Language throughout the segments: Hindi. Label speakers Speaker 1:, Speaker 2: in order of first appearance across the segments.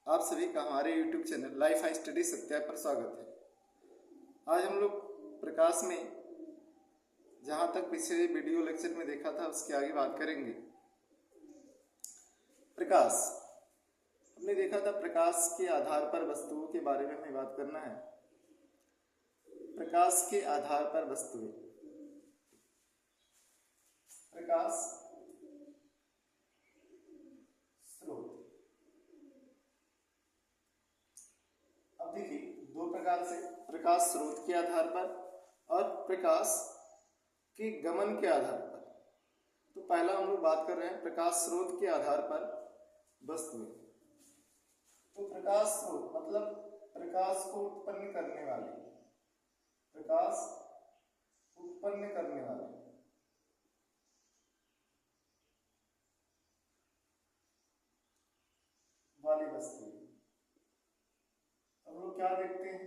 Speaker 1: आप सभी का हमारे YouTube channel life high study Satya पर स्वागत है। आज हम लोग प्रकाश में जहाँ तक पिछले वीडियो लेक्चर में देखा था उसके आगे बात करेंगे। प्रकाश हमने देखा था, प्रकाश के आधार पर वस्तुओं के बारे में हमें बात करना है। प्रकाश के आधार पर वस्तुएं, प्रकाश स्रोत। अब देखिए, दो प्रकार से, प्रकाश स्रोत के आधार पर और प्रकाश के गमन के आधार पर। तो पहला हम लोग बात कर रहे हैं प्रकाश स्रोत के आधार पर वस्तुएं। तो प्रकाश स्रोत मतलब प्रकाश को उत्पन्न करने वाले, प्रकाश उत्पन्न करने वाले वाली वस्तुएं। हम लोग क्या देखते हैं,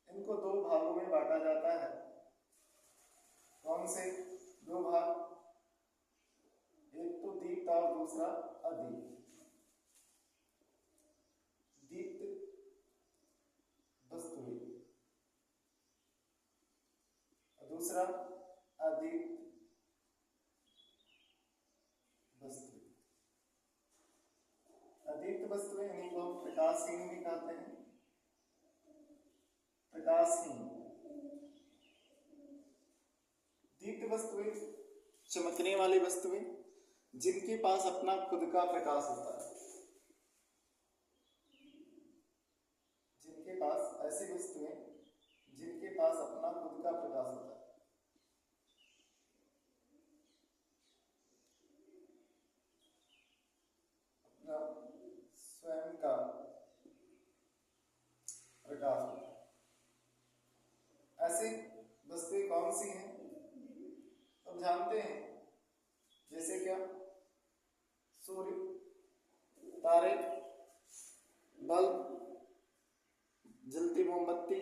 Speaker 1: इनको दो भागों में बांटा जाता है। कौन से दो भाग? एक तो दीप्त और दूसरा अदीप्त। दीप्त वस्तुएं, दूसरा अदीप्त वस्तुएं। अदीप्त वस्तुएं इन्हीं को हम प्रकाशहीन भी कहते हैं। प्रकाशहीन। दीप्त वस्तुएं चमकने वाली वस्तुएं जिनके पास अपना खुद का प्रकाश होता है। जिनके पास, ऐसी वस्तुएं जिनके पास अपना खुद का प्रकाश होता है। अपना स्वयं का प्रकाश होता है। ऐसी वस्तुएं कौन सी हैं? तो जानते हैं, जैसे क्या? सूर्य, तारे, बल्ब, जलती मोमबत्ती,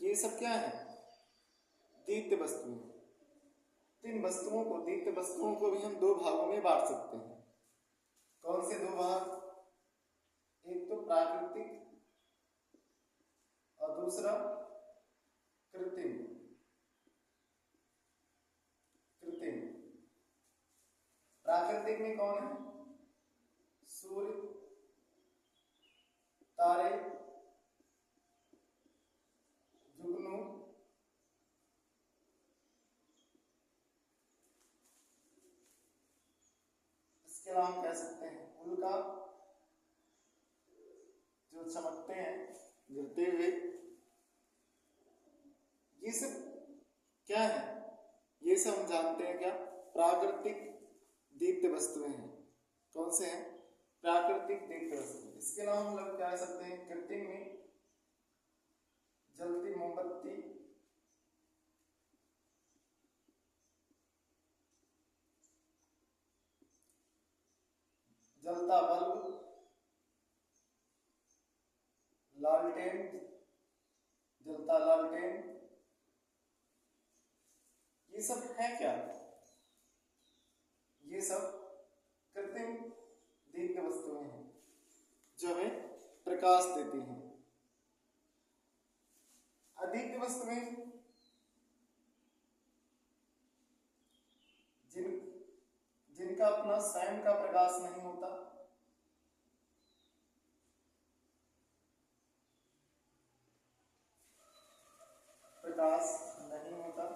Speaker 1: ये सब क्या है? दीप्त वस्तुएं। इन वस्तुओं को, दीप्त वस्तुओं को भी हम दो भागों में बांट सकते हैं। कौन से दो भाग? एक तो प्राकृतिक और दूसरा कृत्रिम। कृत्रिम। प्राकृतिक में कौन है? सूर्य, तारे, जुगनू, इसके अलावा हम कह सकते हैं उल्का, जो चमकते हैं गिरते हुए। ये सब क्या है? ये सब हम जानते हैं क्या? प्राकृतिक दीप्त वस्तुएं हैं। कौन से हैं? प्राकृतिक दीप्त वस्तुएं। इसके अलावा हम लोग क्या कह सकते हैं? कृत्रिम में जलती मोमबत्ती, जलता बल्ब, लालटेन, जलता लालटेन, ये सब है क्या? ये सब कृत्रिम दीप्त वस्तुएं हैं जो हमें प्रकाश देती हैं। अदीप्त वस्तुएं जिनका अपना स्वयं का प्रकाश नहीं होता। प्रकाश नहीं होता,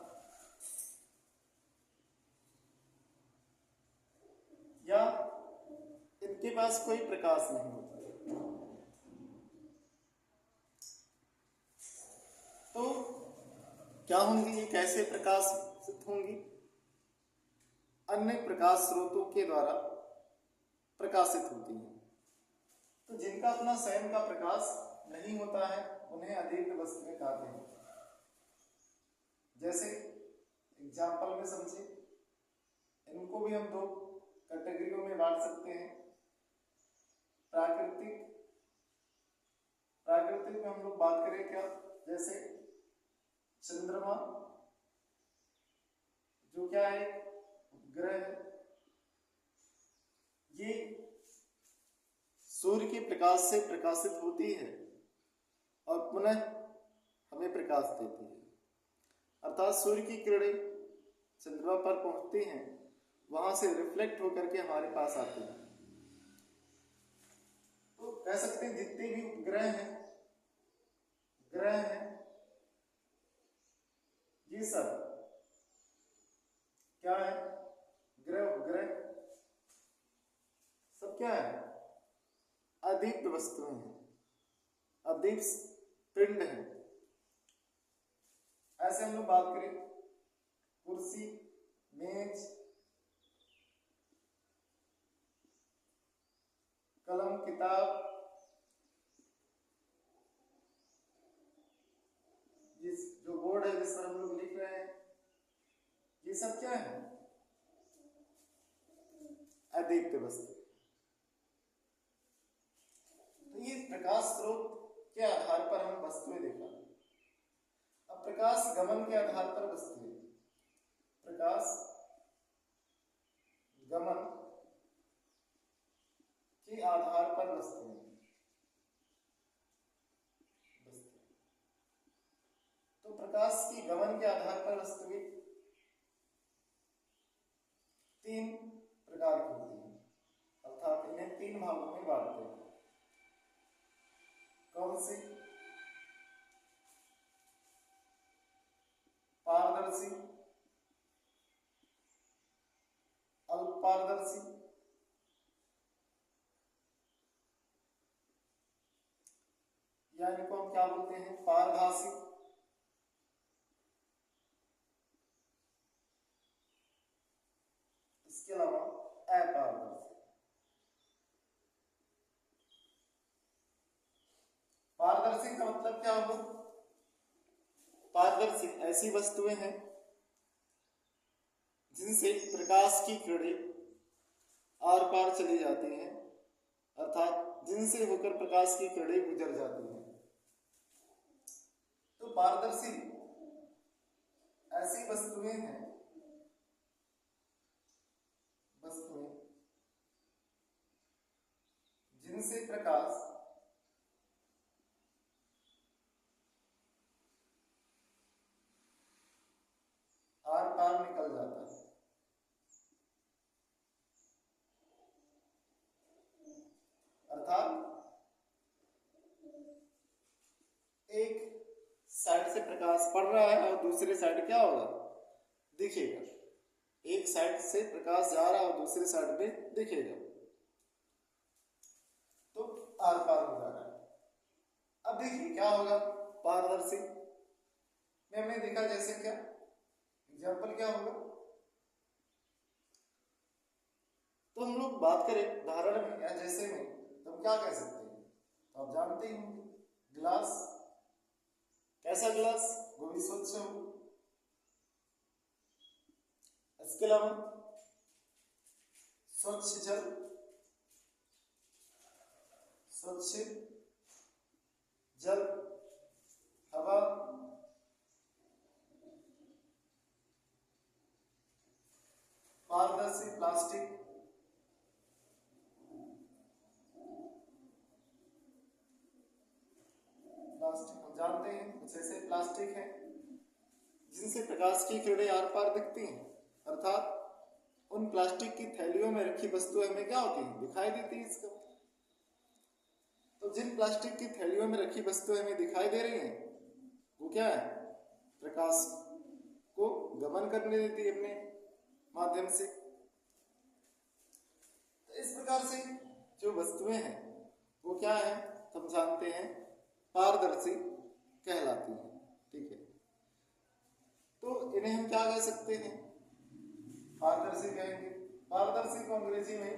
Speaker 1: या इनके पास कोई प्रकाश नहीं होता। तो क्या होंगी ये? कैसे प्रकाशित होंगी? अन्य प्रकाश स्रोतों के द्वारा प्रकाशित होती हैं। तो जिनका अपना स्वयं का प्रकाश नहीं होता है उन्हें अदीप्त वस्तुएं कहते हैं। जैसे एग्जाम्पल में समझे, इनको भी हम दो कैटेगरियों में बांट सकते हैं। प्राकृतिक। प्राकृतिक में हम लोग बात करें क्या? जैसे चंद्रमा, जो क्या है? ग्रह। ये सूर्य के प्रकाश से प्रकाशित होती है और पुनः हमें प्रकाश देती है। अर्थात सूर्य की किरणें चंद्रमा पर पहुंचती हैं, वहां से रिफ्लेक्ट होकर के हमारे पास आती हैं। तो कह सकते हैं जितने भी उपग्रह हैं, ग्रह हैं, ये सब क्या है? ग्रह उपग्रह सब क्या है? अदीप्त वस्तुएं हैं, अदीप्त पिंड हैं। ऐसे हम लोग बात करें कुर्सी, मेज, कलम, किताब, ये जो बोर्ड है जिस पर हम लोग लिख रहे हैं, ये सब क्या है? अदीप्त वस्तु। तो ये प्रकाश स्रोत के आधार पर हम वस्तुएं देखा। अब प्रकाश गमन के आधार पर वस्तुएं, प्रकाश गमन के आधार पर वस्तुएं। तो प्रकाश की गमन के आधार पर वस्तुएं तीन प्रकार की होती हैं, अर्थात इन्हें तीन भागों में बांटते हैं। कौन सी? पारदर्शी, अल्पपारदर्शी, या इनको हम क्या बोलते हैं? पारभासी, इसके अलावा अपारदर्शी। पारदर्शी का मतलब क्या होगा? पारदर्शी ऐसी वस्तुएं हैं जिनसे प्रकाश की किरणें आर पार चली जाती हैं, अर्थात जिनसे होकर प्रकाश की किरणें गुजर जाती हैं। तो पारदर्शी ऐसी वस्तुएं हैं, जिनसे प्रकाश आर पार निकल जाता है। अर्थात एक साइड से प्रकाश पड़ रहा है और दूसरे साइड क्या होगा? दिखेगा। एक साइड से प्रकाश जा रहा है और दूसरे साइड में दिखेगा, तो आर पार हो जा रहा है। अब देखिए क्या होगा? पारदर्शी में हमने देखा जैसे क्या एग्जाम्पल क्या होगा? तो हम लोग बात करें उदाहरण में या जैसे में, तो हम क्या कह सकते हैं? तो आप जानते ही होंगे, गिलास। कैसा गिलास? वो भी स्वच्छ हो। इसके अलावा स्वच्छ जल, स्वच्छ जल, हवा, पारदर्शी प्लास्टिक, हम जानते हैं कुछ ऐसे प्लास्टिक है जिनसे प्रकाश की किरणें आर पार दिखती हैं, अर्थात उन प्लास्टिक की थैलियों में रखी वस्तुएं हमें क्या होती है? दिखाई देती है। इसका तो जिन प्लास्टिक की थैलियों में रखी वस्तुएं हमें दिखाई दे रही हैं, वो क्या है? प्रकाश को गमन करने देती है अपने माध्यम से। तो इस प्रकार से जो वस्तुएं हैं वो क्या है? हम जानते हैं पारदर्शी कहलाती हैं। ठीक है, तो इन्हें हम क्या कह सकते हैं? पारदर्शी कहेंगे। पारदर्शी को अंग्रेजी में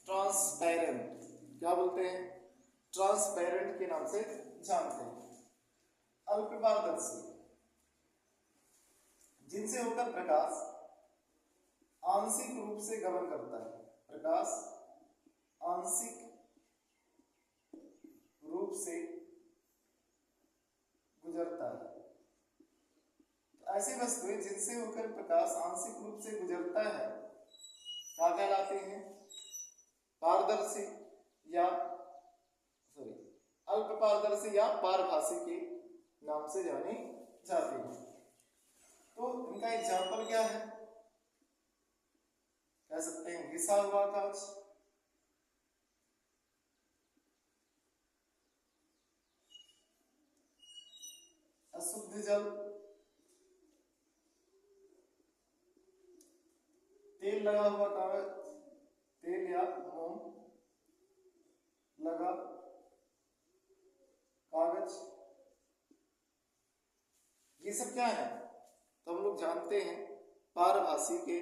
Speaker 1: ट्रांसपेरेंट, क्या बोलते हैं? ट्रांसपेरेंट के नाम से जानते हैं। अल्पपारदर्शी, जिनसे होकर प्रकाश आंशिक रूप से गमन करता है, प्रकाश आंशिक रूप से गुजरता है। तो ऐसी वस्तुएं जिनसे होकर प्रकाश आंशिक रूप से गुजरता है क्या कहलाती हैं? पारदर्शी या अल्प पारदर्शी या पारभासी के नाम से जानी जाती है। तो इनका एग्जाम्पल क्या है, कह सकते हैं घिसा हुआ कांच, अशुद्ध जल, तेल लगा हुआ कागज, तेल या मोम लगा कागज, ये सब क्या है तो हम लोग जानते हैं पारभासी के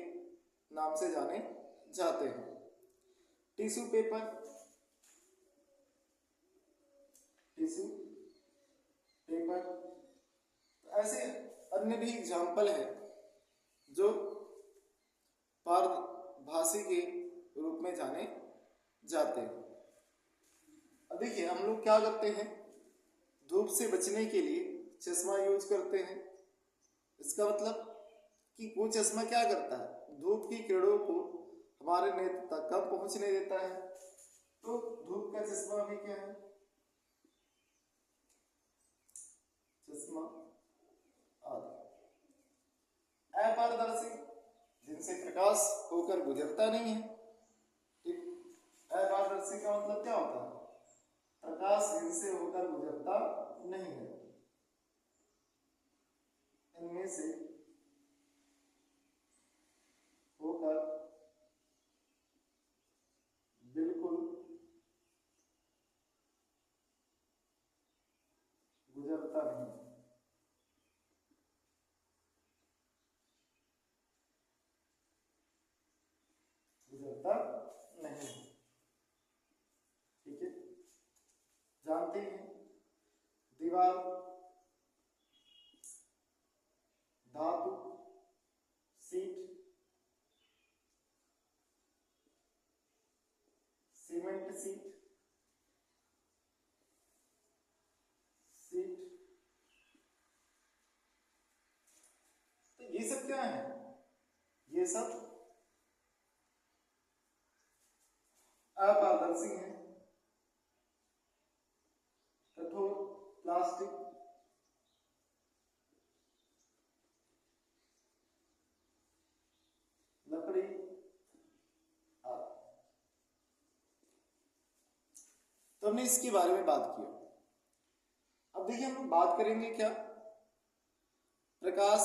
Speaker 1: नाम से जाने जाते हैं। टिश्यू पेपर, टिश्यू पेपर, ऐसे अन्य भी एग्जाम्पल है जो पारभासी के रूप में जाने जाते हैं। अब देखिए हम लोग क्या करते हैं, धूप से बचने के लिए चश्मा यूज करते हैं। इसका मतलब कि वो चश्मा क्या करता है, धूप की किरणों को हमारे नेत्र तक कम पहुंचने देता है। तो धूप का चश्मा भी क्या है, चश्मा आदि। अपारदर्शी, जिनसे प्रकाश होकर गुजरता नहीं है। अपारदर्शी का मतलब क्या होता है, प्रकाश जिनसे होकर गुजरता नहीं है। इनमें से होकर बिल्कुल गुजरता नहीं, गुजरता नहीं। ठीक है, जानते हैं दीवार, धातु, सीट, सीमेंट सीट, सीट, तो ये सब क्या है, ये सब अपारदर्शी है। कठोर, प्लास्टिक, लकड़ी आदि। तो हमने इसके बारे में बात की। अब देखिए हम लोग बात करेंगे क्या, प्रकाश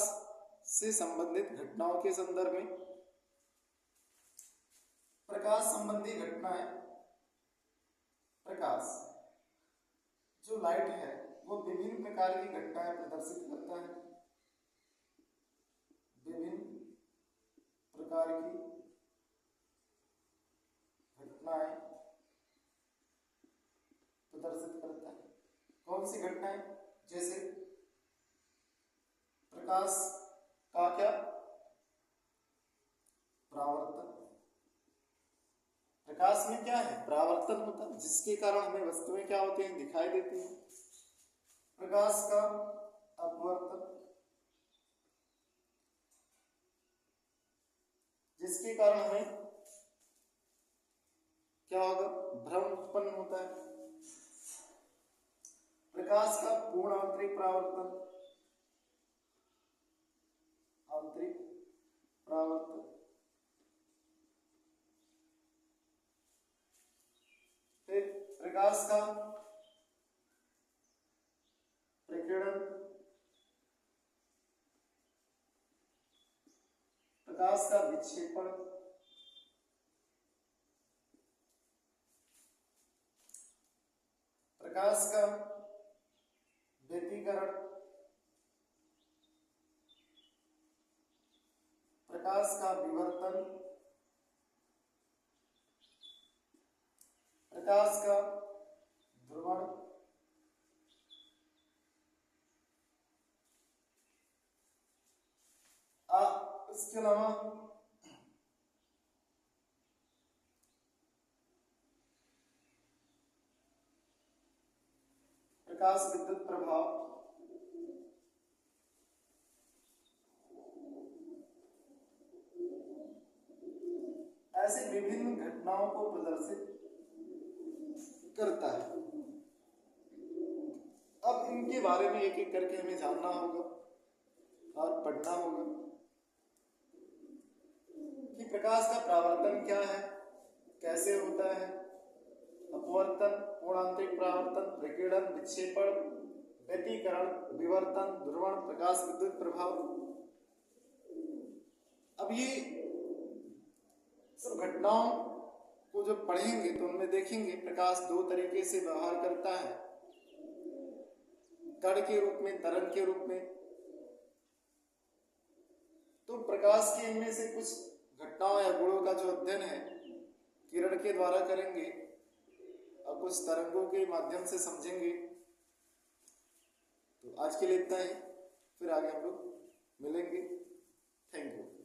Speaker 1: से संबंधित घटनाओं के संदर्भ में। प्रकाश संबंधी घटनाएं, प्रकाश जो लाइट है वो विभिन्न प्रकार की घटनाएं प्रदर्शित करता है, विभिन्न प्रकार की घटनाएं प्रदर्शित करता है। कौन सी घटनाएं, जैसे प्रकाश का क्या, परावर्तन। प्रकाश में क्या है, परावर्तन होता है, जिसके कारण हमें वस्तुएं क्या होती हैं, दिखाई देती हैं। प्रकाश का अपवर्तन, जिसके कारण हमें क्या होगा, भ्रम उत्पन्न होता है। प्रकाश का पूर्ण आंतरिक परावर्तन, आंतरिक परावर्तन। फिर प्रकाश का प्रकीर्णन, प्रकाश का विक्षेपण, प्रकाश का व्यतिकरण, प्रकाश का विवर्तन, प्रकाश का ध्रुवण, इसके अलावा प्रकाश विद्युत प्रभाव, ऐसे विभिन्न घटनाओं को प्रदर्शित करता है। बारे में एक एक करके हमें जानना होगा और पढ़ना होगा कि प्रकाश का परावर्तन क्या है, कैसे होता है, अपवर्तन, पूर्णांतरिक परावर्तन, विकिरण, विक्षेपण, व्यतिकरण, विवर्तन, ध्रुवण, प्रकाश विद्युत प्रभाव। अब ये सब घटनाओं को जब पढ़ेंगे तो उनमें देखेंगे प्रकाश दो तरीके से व्यवहार करता है, कण के रूप में, तरंग के रूप में। तो प्रकाश के इनमें से कुछ घटनाओं या गुणों का जो अध्ययन है किरण के द्वारा करेंगे और कुछ तरंगों के माध्यम से समझेंगे। तो आज के लिए इतना ही, फिर आगे हम लोग मिलेंगे। Thank you.